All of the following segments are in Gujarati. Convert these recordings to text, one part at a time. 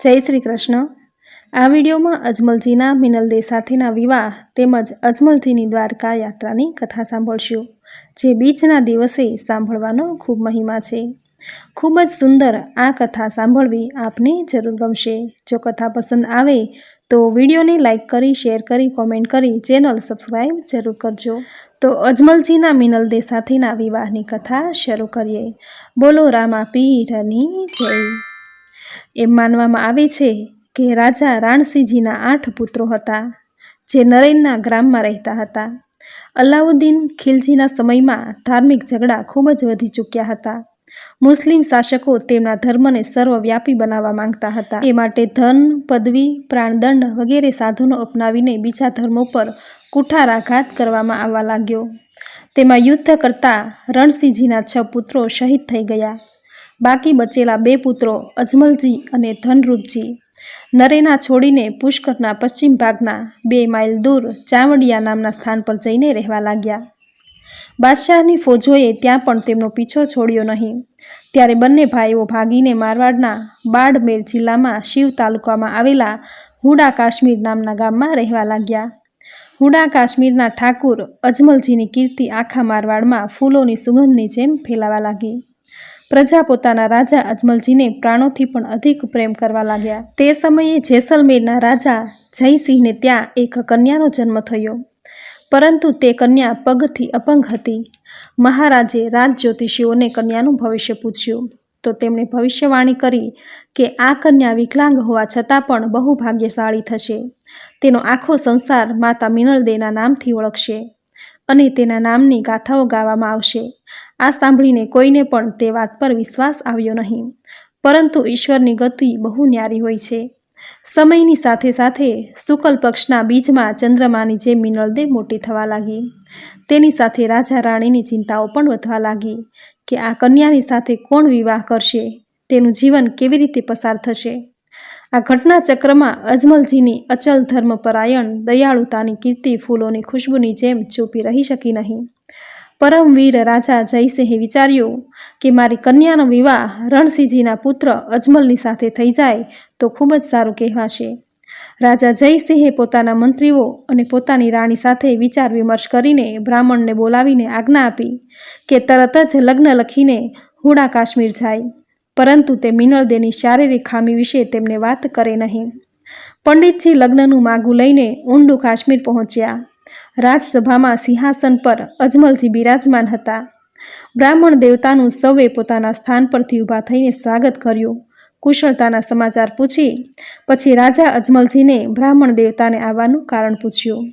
જય શ્રી કૃષ્ણ। આ વિડીયોમાં અજમલજીના મિનલદે સાથેના વિવાહ તેમજ અજમલજીની દ્વારકા યાત્રાની કથા સાંભળશું, જે બીજના દિવસે સાંભળવાનો ખૂબ મહિમા છે। ખૂબ જ સુંદર આ કથા સાંભળવી આપને જરૂર ગમશે। જો કથા પસંદ આવે તો વિડીયોને લાઇક કરી, શેર કરી, કોમેન્ટ કરી ચેનલ સબસ્ક્રાઈબ જરૂર કરજો। તો અજમલજીના મિનલદે સાથેના વિવાહની કથા શરૂ કરીએ। બોલો રામા પીરની જય। એમ માનવામાં આવે છે કે રાજા રાણસિંહજીના 8 પુત્રો હતા, જે નરેનના ગ્રામમાં રહેતા હતા। અલાઉદ્દીન ખિલજીના સમયમાં ધાર્મિક ઝઘડા ખૂબ જ વધી ચૂક્યા હતા। મુસ્લિમ શાસકો તેમના ધર્મને સર્વવ્યાપી બનાવવા માંગતા હતા। એ માટે ધન, પદવી, પ્રાણદંડ વગેરે સાધનો અપનાવીને બીજા ધર્મો પર કુઠારાઘાત કરવામાં આવવા લાગ્યો। તેમાં યુદ્ધ કરતા રણસિંહજીના 6 પુત્રો શહીદ થઈ ગયા। બાકી બચેલા 2 પુત્રો અજમલજી અને ધનરૂપજી નરેના છોડીને પુષ્કરના પશ્ચિમ ભાગના 2 માઇલ દૂર ચાવડિયા નામના સ્થાન પર જઈને રહેવા લાગ્યા। બાદશાહની ફૌજોએ ત્યાં પણ તેમનો પીછો છોડ્યો નહીં। ત્યારે બંને ભાઈઓ ભાગીને મારવાડના બાડમેર જિલ્લામાં શિવ તાલુકામાં આવેલા હુડા કાશ્મીર નામના ગામમાં રહેવા લાગ્યા। હુડા કાશ્મીરના ઠાકુર અજમલજીની કીર્તિ આખા મારવાડમાં ફૂલોની સુગંધની જેમ ફેલાવા લાગી। પ્રજા પોતાના રાજા અજમલજીને પ્રાણોથી પણ અધિક પ્રેમ કરવા લાગ્યા। તે સમયે જેસલમેરના રાજા જયસિંહને ત્યાં એક કન્યાનો જન્મ થયો, પરંતુ તે કન્યા પગથી અપંગ હતી। મહારાજે રાજ જ્યોતિષીઓને કન્યાનું ભવિષ્ય પૂછ્યું, તો તેમણે ભવિષ્યવાણી કરી કે આ કન્યા વિકલાંગ હોવા છતાં પણ બહુ ભાગ્યશાળી થશે। તેનો આખો સંસાર માતા મિનલદેના નામથી ઓળખશે અને તેના નામની ગાથાઓ ગાવામાં આવશે। આ સાંભળીને કોઈને પણ તે વાત પર વિશ્વાસ આવ્યો નહીં, પરંતુ ઈશ્વરની ગતિ બહુ ન્યારી હોય છે। સમયની સાથે સાથે શુક્લ પક્ષના બીજમાં ચંદ્રમાની જેમ મિનલદે મોટી થવા લાગી। તેની સાથે રાજા રાણીની ચિંતાઓ પણ વધવા લાગી કે આ કન્યાની સાથે કોણ વિવાહ કરશે, તેનું જીવન કેવી રીતે પસાર થશે। આ ઘટના ચક્રમાં અજમલજીની અચલ ધર્મપરાયણ દયાળુતાની કીર્તિ ફૂલોની ખુશ્બુની જેમ છુપી રહી શકી નહીં। પરમવીર રાજા જયસિંહે વિચાર્યું કે મારી કન્યાનો વિવાહ રણસિંહજીના પુત્ર અજમલની સાથે થઈ જાય તો ખૂબ જ સારું કહેવાશે। રાજા જયસિંહે પોતાના મંત્રીઓ અને પોતાની રાણી સાથે વિચાર વિમર્શ કરીને બ્રાહ્મણને બોલાવીને આજ્ઞા આપી કે તરત જ લગ્ન લખીને હુડા કાશ્મીર જાય, પરંતુ તે મિનલદેની શારીરિક ખામી વિશે તેમને વાત કરે નહીં। પંડિતજી લગ્નનું માગું લઈને ઊંડું કાશ્મીર પહોંચ્યા। રાજસભામાં સિંહાસન પર અજમલજી બિરાજમાન હતા। બ્રાહ્મણ દેવતાનું સૌએ પોતાના સ્થાન પરથી ઊભા થઈને સ્વાગત કર્યું, કુશળતાના સમાચાર પૂછી પછી રાજા અજમલજીને બ્રાહ્મણ દેવતાને આવવાનું કારણ પૂછ્યું।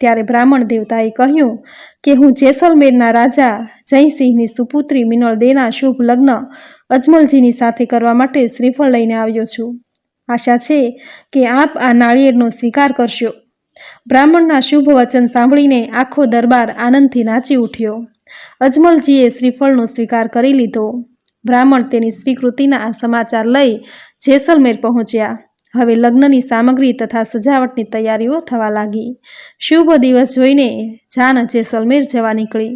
ત્યારે બ્રાહ્મણ દેવતાએ કહ્યું કે હું જેસલમેરના રાજા જયસિંહની સુપુત્રી મિનલદેના શુભ લગ્ન અજમલજીની સાથે કરવા માટે શ્રીફળ લઈને આવ્યો છું। આશા છે કે આપ આ નાળિયેરનો સ્વીકાર કરશો। બ્રાહ્મણના શુભ વચન સાંભળીને આખો દરબાર આનંદથી નાચી ઉઠ્યો। અજમલજીએ શ્રીફળનો સ્વીકાર કરી લીધો। બ્રાહ્મણ તેની સ્વીકૃતિના આ સમાચાર લઈ જેસલમેર પહોંચ્યા। હવે લગ્નની સામગ્રી તથા સજાવટની તૈયારીઓ થવા લાગી। શુભ દિવસ જોઈને જાન જેસલમેર જવા નીકળી।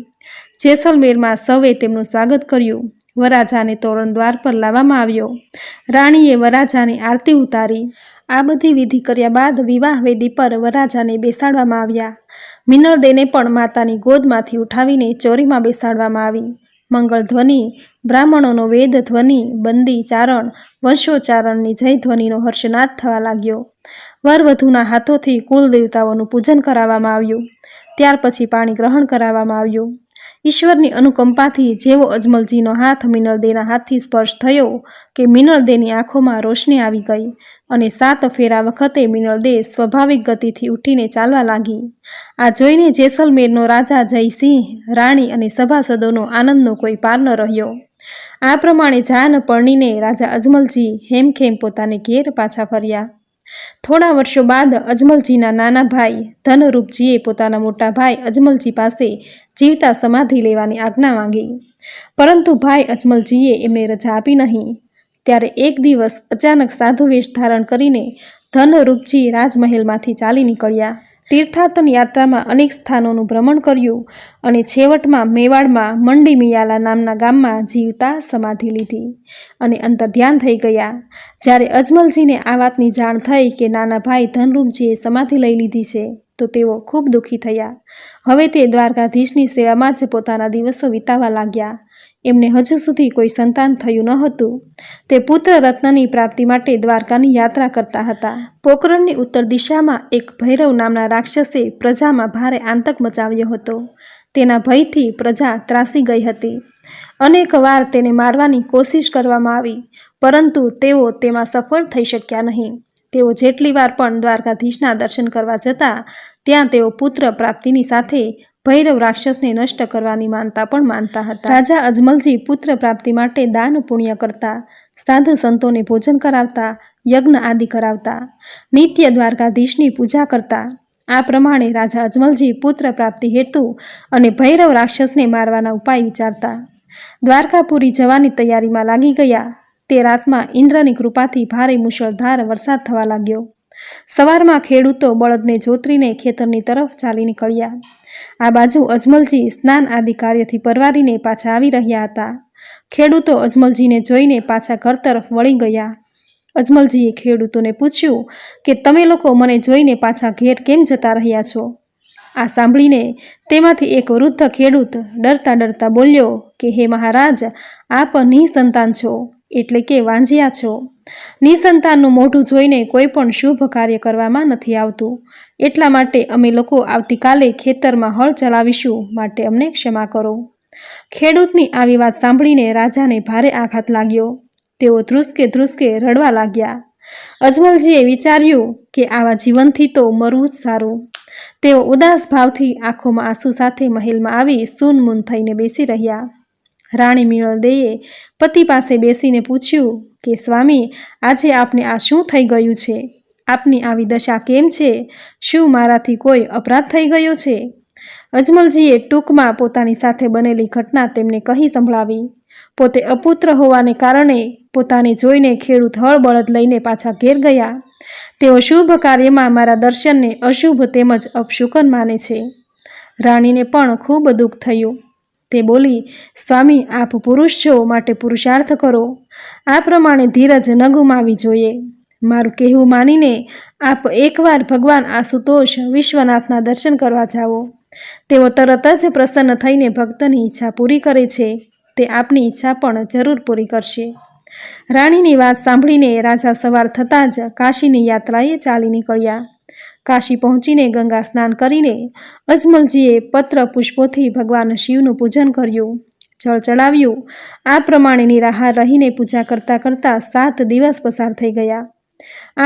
જેસલમેરમાં સૌએ તેમનું સ્વાગત કર્યું। વરરાજાને તોરણ દ્વાર પર લાવવામાં આવ્યો। રાણીએ વરરાજાની આરતી ઉતારી। આ બધી વિધિ કર્યા બાદ વિવાહ વેદી પર વરરાજાને બેસાડવામાં આવ્યા। મિનલદેને પણ માતાની ગોદમાંથી ઉઠાવીને ચોરીમાં બેસાડવામાં આવી। મંગળ ધ્વનિ, બ્રાહ્મણોનો વેદ ધ્વનિ, બંદી ચારણ, વંશોચ્ચારણની જય ધ્વનિનો હર્ષનાદ થવા લાગ્યો। વરવધૂના હાથોથી કુળ દેવતાઓનું પૂજન કરાવવામાં આવ્યું। ત્યાર પછી પાણી ગ્રહણ કરાવવામાં આવ્યું। ઈશ્વરની અનુકંપાથી જેવો અજમલજીનો હાથ મિનલદેના હાથથી સ્પર્શ થયો કે મિનલદેની આંખોમાં રોશની આવી ગઈ અને 7 ફેરા વખતે મિનલદે સ્વાભાવિક ગતિથી ઉઠીને ચાલવા લાગી। આ જોઈને જેસલમેરનો રાજા જયસિંહ, રાણી અને સભાસદોનો આનંદનો કોઈ પાર ન રહ્યો। આ પ્રમાણે જાન પરણીને રાજા અજમલજી હેમખેમ પોતાને ઘેર પાછા ફર્યા। થોડા વર્ષો બાદ અજમલજીના નાના ભાઈ ધનરૂપજીએ પોતાના મોટા ભાઈ અજમલજી પાસે જીવતા સમાધિ લેવાની આજ્ઞા માંગી, પરંતુ ભાઈ અજમલજીએ એમને રજા આપી નહીં। ત્યારે એક દિવસ અચાનક સાધુ વેશ ધારણ કરીને ધનરૂપજી રાજમહેલમાંથી ચાલી નીકળ્યા। તીર્થાટન યાત્રામાં અનેક સ્થાનોનું ભ્રમણ કર્યું અને છેવટમાં મેવાડમાં મંડી મિયાલા નામના ગામમાં જીવતા સમાધિ લીધી અને અંતર્ધ્યાન થઈ ગયા. જ્યારે અજમલજીને આ વાતની જાણ થઈ કે નાના ભાઈ ધનરૂપજીએ સમાધિ લઈ લીધી છે તો તેઓ ખૂબ દુઃખી થયા. હવે તે દ્વારકાધીશની સેવામાં જ પોતાના દિવસો વિતાવવા લાગ્યા. એમને હજુ સુધી કોઈ સંતાન થયું ન હતું. તે પુત્ર રત્નની પ્રાપ્તિ માટે દ્વારકાની યાત્રા કરતા હતા. પોકરણની ઉત્તર દિશામાં એક ભૈરવ નામના રાક્ષસે પ્રજામાં ભારે આતંક મચાવ્યો હતો. તેના ભયથી પ્રજા ત્રાસી ગઈ હતી. અનેક વાર તેને મારવાની કોશિશ કરવામાં આવી, પરંતુ તેઓ તેમાં સફળ થઈ શક્યા નહીં. તેઓ જેટલી વાર પણ દ્વારકાધીશના દર્શન કરવા જતા ત્યાં તેઓ પુત્ર પ્રાપ્તિની સાથે ભૈરવ રાક્ષસને નષ્ટ કરવાની માનતા પણ માનતા હતા. રાજા અજમલજી પુત્ર પ્રાપ્તિ માટે દાન પુણ્ય કરતા, સાધુ સંતોને ભોજન કરાવતા, યજ્ઞ આદિ કરાવતા, નિત્ય દ્વારકાધીશની પૂજા કરતા. આ પ્રમાણે રાજા અજમલજી પુત્ર પ્રાપ્તિ હેતુ અને ભૈરવ રાક્ષસને મારવાના ઉપાય વિચારતા. દ્વારકાપુરી જવાની તૈયારીમાં લાગી ગયા. તે રાતમાં ઇન્દ્રની કૃપાથી ભારે મુશળધાર વરસાદ થવા લાગ્યો. સવારમાં ખેડૂતો બળદને જોતરીને ખેતરની તરફ ચાલી નીકળ્યા. આ બાજુ અજમલજી સ્નાન આદિ કાર્યથી પરવારીને પાછા આવી રહ્યા હતા. ખેડૂતો અજમલજીને જોઈને પાછા ઘર તરફ વળી ગયા. અજમલજીએ ખેડૂતોને પૂછ્યું કે તમે લોકો મને જોઈને પાછા ઘેર કેમ જતા રહ્યા છો? આ સાંભળીને તેમાંથી એક વૃદ્ધ ખેડૂત ડરતા ડરતા બોલ્યો કે હે મહારાજ, આપ નિસંતાન છો, એટલે કે વાંજ્યા છો. નિસંતાનનું મોઢું જોઈને કોઈ પણ શુભ કાર્ય કરવામાં નથી આવતું. એટલા માટે અમે લોકો આવતીકાલે ખેતરમાં હળ ચલાવીશું, માટે અમને ક્ષમા કરો. ખેડૂતની આવી વાત સાંભળીને રાજાને ભારે આઘાત લાગ્યો. તેઓ ધ્રુસકે ધ્રુસકે રડવા લાગ્યા. અજમલજીએ વિચાર્યું કે આવા જીવનથી તો મરવું જ સારું. તેઓ ઉદાસ ભાવથી આંખોમાં આંસુ સાથે મહેલમાં આવી સૂનમૂન થઈને બેસી રહ્યા. રાણી મિનળદેઈએ પતિ પાસે બેસીને પૂછ્યું કે સ્વામી, આજે આપને આ શું થઈ ગયું છે? આપની આવી દશા કેમ છે? શું મારાથી કોઈ અપરાધ થઈ ગયો છે? અજમલજીએ ટૂંકમાં પોતાની સાથે બનેલી ઘટના તેમને કહી સંભળાવી. પોતે અપુત્ર હોવાને કારણે પોતાને જોઈને ખેડૂત હળ બળદ લઈને પાછા ઘેર ગયા. તેઓ શુભ કાર્યમાં મારા દર્શનને અશુભ તેમજ અપશુકન માને છે. રાણીને પણ ખૂબ દુઃખ થયું. તે બોલી, સ્વામી, આપ પુરુષ છો, માટે પુરુષાર્થ કરો. આ પ્રમાણે ધીરજ ન ગુમાવવી જોઈએ. મારું કહેવું માનીને આપ એકવાર ભગવાન આશુતોષ વિશ્વનાથના દર્શન કરવા જાઓ. તેઓ તરત જ પ્રસન્ન થઈને ભક્તની ઈચ્છા પૂરી કરે છે. તે આપની ઈચ્છા પણ જરૂર પૂરી કરશે. રાણીની વાત સાંભળીને રાજા સવાર થતાં જ કાશીની યાત્રાએ ચાલી નીકળ્યા. કાશી પહોંચીને ગંગા સ્નાન કરીને અજમલજીએ પત્ર પુષ્પોથી ભગવાન શિવનું પૂજન કર્યું, જળ ચડાવ્યું. આ પ્રમાણે નિરાહાર રહીને પૂજા કરતાં કરતાં 7 દિવસ પસાર થઈ ગયા.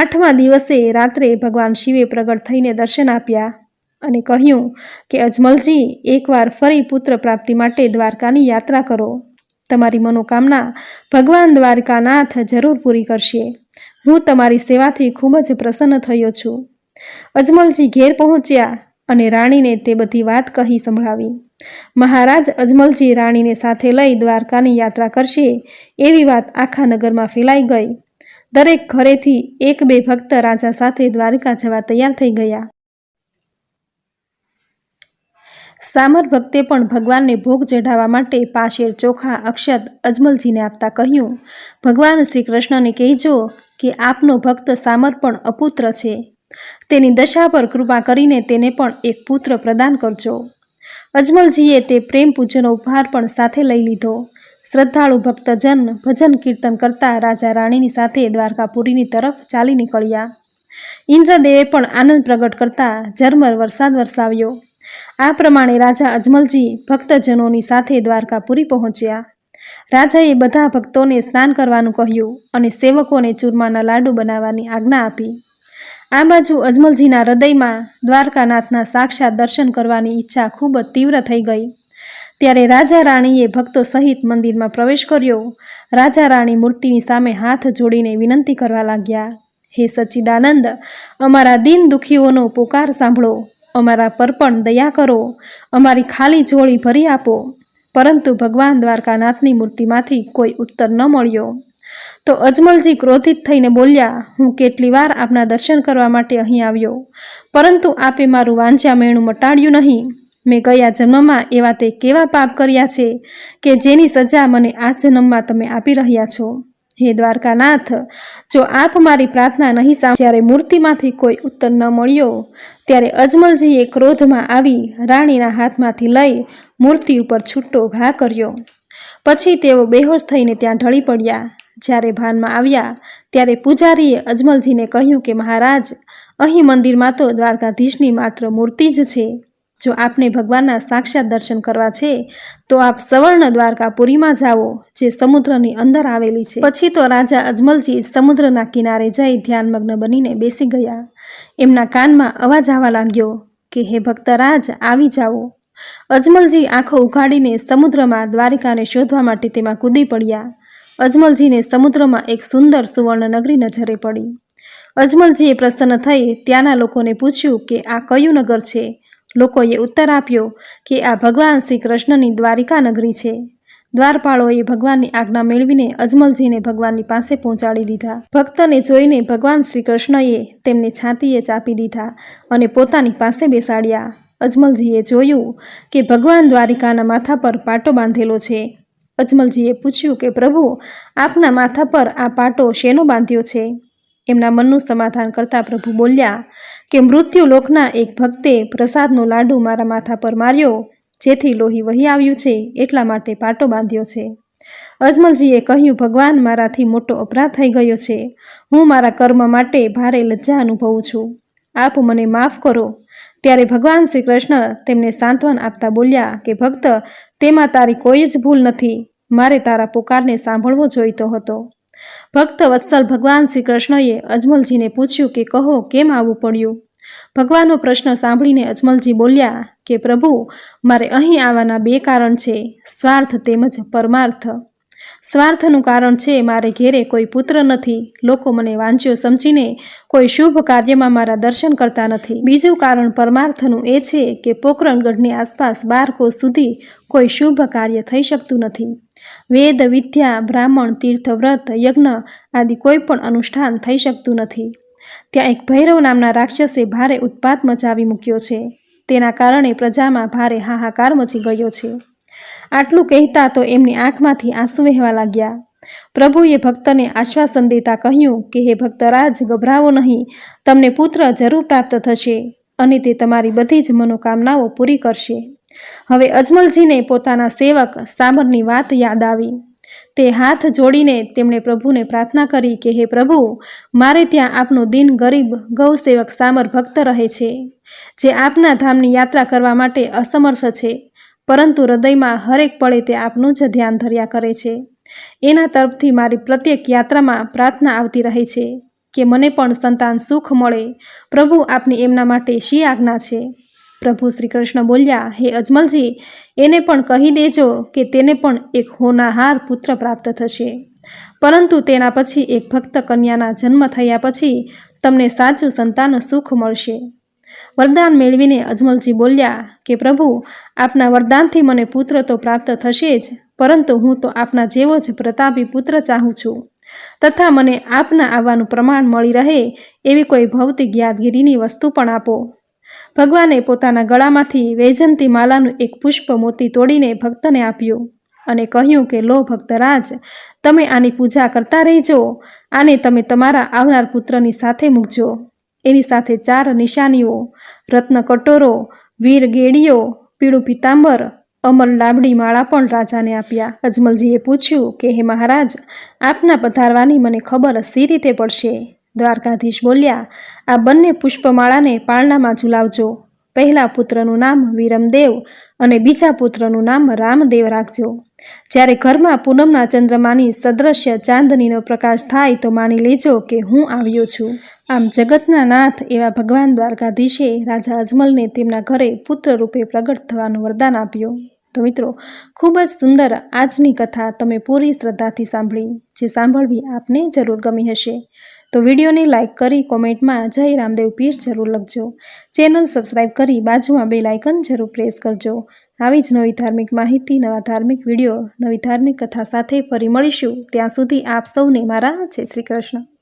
8મા દિવસે રાત્રે ભગવાન શિવે પ્રગટ થઈને દર્શન આપ્યા અને કહ્યું કે અજમલજી, એકવાર ફરી પુત્ર પ્રાપ્તિ માટે દ્વારકાની યાત્રા કરો. તમારી મનોકામના ભગવાન દ્વારકાનાથ જરૂર પૂરી કરશે. હું તમારી સેવાથી ખૂબ જ પ્રસન્ન થયો છું. અજમલજી ઘેર પહોંચ્યા અને રાણીને તે બધી વાત કહી સંભળાવી. મહારાજ અજમલજી રાણીને સાથે લઈ દ્વારકાની યાત્રા કરશે એવી વાત આખા નગરમાં ફેલાઈ ગઈ. દરેક ઘરેથી 1-2 ભક્ત રાજા સાથે દ્વારકા જવા તૈયાર થઈ ગયા. સામર ભક્તે પણ ભગવાનને ભોગ ચઢાવવા માટે પાશેર, ચોખા, અક્ષત અજમલજીને આપતા કહ્યું, ભગવાન શ્રી કૃષ્ણને કહેજો કે આપનો ભક્ત સામર પણ અપુત્ર છે. તેની દશા પર કૃપા કરીને તેને પણ એક પુત્ર પ્રદાન કરજો. અજમલજીએ તે પ્રેમ પૂજ્યનો ઉપહાર પણ સાથે લઈ લીધો. શ્રદ્ધાળુ ભક્તજન ભજન કીર્તન કરતા રાજા રાણીની સાથે દ્વારકાપુરીની તરફ ચાલી નીકળ્યા. ઇન્દ્રદેવે પણ આનંદ પ્રગટ કરતા ઝરમર વરસાદ વરસાવ્યો. આ પ્રમાણે રાજા અજમલજી ભક્તજનોની સાથે દ્વારકાપુરી પહોંચ્યા. રાજાએ બધા ભક્તોને સ્નાન કરવાનું કહ્યું અને સેવકોને ચૂરમાના લાડુ બનાવવાની આજ્ઞા આપી. આ બાજુ અજમલજીના હૃદયમાં દ્વારકાનાથના સાક્ષાત દર્શન કરવાની ઈચ્છા ખૂબ જ તીવ્ર થઈ ગઈ. ત્યારે રાજા રાણીએ ભક્તો સહિત મંદિરમાં પ્રવેશ કર્યો. રાજા રાણી મૂર્તિની સામે હાથ જોડીને વિનંતી કરવા લાગ્યા, હે સચ્ચિદાનંદ, અમારા દીન દુખીઓનો પોકાર સાંભળો. અમારા પર પણ દયા કરો. અમારી ખાલી ઝોળી ભરી આપો. પરંતુ ભગવાન દ્વારકાનાથની મૂર્તિમાંથી કોઈ ઉત્તર ન મળ્યો. તો અજમલજી ક્રોધિત થઈને બોલ્યા, હું કેટલી વાર આપના દર્શન કરવા માટે અહીં આવ્યો, પરંતુ આપે મારું વાંચ્યા મેણું મટાડ્યું નહીં. મેં ગયા જન્મમાં એવા તે કેવા પાપ કર્યા છે કે જેની સજા મને આ જન્મમાં તમે આપી રહ્યા છો. હે દ્વારકાનાથ, જો આપ મારી પ્રાર્થના નહીં સાંભળો. જ્યારે મૂર્તિમાંથી કોઈ ઉત્તર ન મળ્યો ત્યારે અજમલજીએ ક્રોધમાં આવી રાણીના હાથમાંથી લઈ મૂર્તિ ઉપર છૂટો ઘા કર્યો. પછી તેઓ બેહોશ થઈને ત્યાં ઢળી પડ્યા. જ્યારે ભાનમાં આવ્યા ત્યારે પૂજારીએ અજમલજીને કહ્યું કે મહારાજ, અહીં મંદિરમાં તો દ્વારકાધીશની માત્ર મૂર્તિ જ છે. જો આપને ભગવાનના સાક્ષાત દર્શન કરવા છે તો આપ સવર્ણ દ્વારકાપુરીમાં જાઓ, જે સમુદ્રની અંદર આવેલી છે. પછી તો રાજા અજમલજી સમુદ્રના કિનારે જઈ ધ્યાનમગ્ન બનીને બેસી ગયા. એમના કાનમાં અવાજ આવવા લાગ્યો કે હે ભક્તરાજ, આવી જાઓ. અજમલજી આંખો ઉઘાડીને સમુદ્રમાં દ્વારિકાને શોધવા માટે તેમાં કૂદી પડ્યા. અજમલજીને સમુદ્રમાં એક સુંદર સુવર્ણ નગરી નજરે પડી. અજમલજીએ પ્રસન્ન થઈ ત્યાંના લોકોને પૂછ્યું કે આ કયું નગર છે. લોકોએ ઉત્તર આપ્યો કે આ ભગવાન શ્રી કૃષ્ણની દ્વારિકા નગરી છે. દ્વારપાળોએ ભગવાનની આજ્ઞા મેળવીને અજમલજીને ભગવાનની પાસે પહોંચાડી દીધા. ભક્તને જોઈને ભગવાન શ્રી કૃષ્ણએ તેમને છાતીએ ચાપી દીધા અને પોતાની પાસે બેસાડ્યા. અજમલજીએ જોયું કે ભગવાન દ્વારિકાના માથા પર પાટો બાંધેલો છે. અજમલજીએ પૂછ્યું કે પ્રભુ, આપના માથા પર આ પાટો શેનો બાંધ્યો છે? એમના મનનું સમાધાન કરતા પ્રભુ બોલ્યા કે મૃત્યુ લોકના એક ભક્તે પ્રસાદનો લાડુ મારા માથા પર માર્યો, જેથી લોહી વહી આવ્યું છે, એટલા માટે પાટો બાંધ્યો છે. અજમલજીએ કહ્યું, ભગવાન, મારાથી મોટો અપરાધ થઈ ગયો છે. હું મારા કર્મ માટે ભારે લજ્જા અનુભવું છું. આપ મને માફ કરો. ત્યારે ભગવાન શ્રી કૃષ્ણ તેમને સાંત્વન આપતા બોલ્યા કે ભક્ત, તેમાં તારી કોઈ જ ભૂલ નથી. મારે તારા પુકારને સાંભળવો જોઈતો હતો. ભક્ત વત્સલ ભગવાન શ્રી કૃષ્ણએ અજમલજીને પૂછ્યું કે કહો, કેમ આવવું પડ્યું? ભગવાનનો પ્રશ્ન સાંભળીને અજમલજી બોલ્યા કે પ્રભુ, મારે અહીં આવવાના બે કારણ છે, સ્વાર્થ તેમજ પરમાર્થ. સ્વાર્થનું કારણ છે મારે ઘેરે કોઈ પુત્ર નથી. લોકો મને વાંચ્યો સમજીને કોઈ શુભ કાર્યમાં મારા દર્શન કરતા નથી. બીજું કારણ પરમાર્થનું એ છે કે પોકરણગઢની આસપાસ 12 કોસ સુધી કોઈ શુભ કાર્ય થઈ શકતું નથી. વેદ, વિદ્યા, બ્રાહ્મણ, તીર્થ, વ્રત, યજ્ઞ આદિ કોઈ પણ અનુષ્ઠાન થઈ શકતું નથી. ત્યાં એક ભૈરવ નામના રાક્ષસે ભારે ઉત્પાત મચાવી મૂક્યો છે. તેના કારણે પ્રજામાં ભારે હાહાકાર મચી ગયો છે. આટલું કહેતા તો એમની આંખમાંથી આંસુ વહેવા લાગ્યા. પ્રભુએ ભક્તને આશ્વાસન દેતા કહ્યું કે હે ભક્તરાજ, ગભરાવો નહીં. તમને પુત્ર જરૂર પ્રાપ્ત થશે અને તે તમારી બધી જ મનોકામનાઓ પૂરી કરશે. હવે અજમલજીને પોતાના સેવક સામરની વાત યાદ આવી. તે હાથ જોડીને તેમણે પ્રભુને પ્રાર્થના કરી કે હે પ્રભુ, મારે ત્યાં આપનો દિન ગરીબ ગૌસેવક સામર ભક્ત રહે છે, જે આપના ધામની યાત્રા કરવા માટે અસમર્થ છે, પરંતુ હૃદયમાં હરેક પળે તે આપનું જ ધ્યાન ધર્યા કરે છે. એના તરફથી મારી પ્રત્યેક યાત્રામાં પ્રાર્થના આવતી રહે છે કે મને પણ સંતાન સુખ મળે. પ્રભુ, આપની એમના માટે શી આજ્ઞા છે? પ્રભુ શ્રી કૃષ્ણ બોલ્યા, હે અજમલજી, એને પણ કહી દેજો કે તેને પણ એક હોનાહાર પુત્ર પ્રાપ્ત થશે, પરંતુ તેના પછી એક ભક્ત કન્યાના જન્મ થયા પછી તમને સાચું સંતાન સુખ મળશે. વરદાન મેળવીને અજમલજી બોલ્યા કે પ્રભુ, આપના વરદાનથી મને પુત્ર તો પ્રાપ્ત થશે જ, પરંતુ હું તો આપના જેવો જ પ્રતાપી પુત્ર ચાહું છું, તથા મને આપના આવવાનું પ્રમાણ મળી રહે એવી કોઈ ભૌતિક યાદગીરીની વસ્તુ પણ આપો. ભગવાને પોતાના ગળામાંથી વૈજંતી માલાનું એક પુષ્પ મોતી તોડીને ભક્તને આપ્યું અને કહ્યું કે લો ભક્તરાજ, તમે આની પૂજા કરતા રહેજો. આને તમે તમારા આવનાર પુત્રની સાથે મૂકજો. એની સાથે 4 નિશાનીઓ, રત્ન કટોરો, વીર ગેડીઓ, પીળું પિતાંબર, અમર લાબડી માળા પણ રાજાને આપ્યા. અજમલજીએ પૂછ્યું કે હે મહારાજ, આપના પધારવાની મને ખબર સી રીતે પડશે? દ્વારકાધીશ બોલ્યા, આ બંને પુષ્પમાળાને પાળનામાં ઝુલાવજો. પહેલા પુત્રનું નામ વિરમદેવ અને બીજા પુત્રનું નામ રામદેવ રાખજો. જ્યારે ઘરમાં પૂનમના ચંદ્રમાની સદ્રશ્ય ચાંદનીનો પ્રકાશ થાય તો માની લેજો કે હું આવ્યો છું. આમ જગતના નાથ એવા ભગવાન દ્વારકાધીશે રાજા અજમલને તેમના ઘરે પુત્ર રૂપે પ્રગટ થવાનું વરદાન આપ્યું. તો મિત્રો, ખૂબ જ સુંદર આજની કથા તમે પૂરી શ્રદ્ધાથી સાંભળી, જે સાંભળવી આપને જરૂર ગમી હશે. તો વિડીયોને લાઇક કરી કોમેન્ટમાં જય રામદેવ પીર જરૂર લખજો. ચેનલ સબસ્ક્રાઈબ કરી બાજુમાં બેલ આઇકન જરૂર પ્રેસ કરજો, આવી જ નવી ધાર્મિક માહિતી, નવા ધાર્મિક વિડીયો, નવી ધાર્મિક કથા સાથે ફરી મળીશું. ત્યાં સુધી આપ સૌને મારા જય શ્રી કૃષ્ણ.